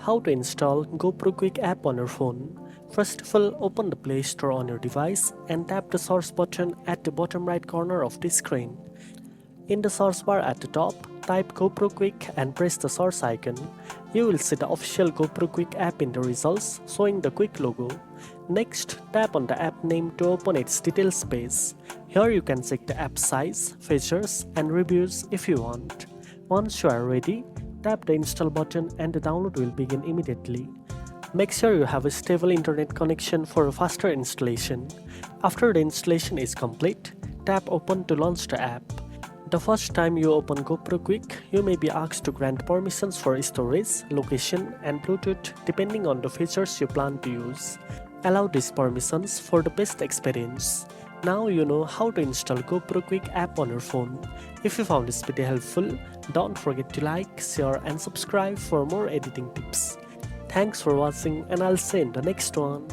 How to install GoPro Quik app on your phone. First of all, open the Play Store on your device and tap the source button at the bottom right corner of the screen. In the source bar at the top, type GoPro Quik and press the source icon. You will see the official GoPro Quik app in the results showing the Quik logo. Next, tap on the app name to open its details page. Here you can check the app size, features and reviews if you want. Once you are ready, tap the install button and the download will begin immediately. Make sure you have a stable internet connection for a faster installation. After the installation is complete, tap open to launch the app. The first time you open GoPro Quik, you may be asked to grant permissions for storage, location and Bluetooth depending on the features you plan to use. Allow these permissions for the best experience. Now you know how to install GoPro Quik app on your phone. If you found this video helpful, don't forget to like, share and subscribe for more editing tips. Thanks for watching and I'll see you in the next one.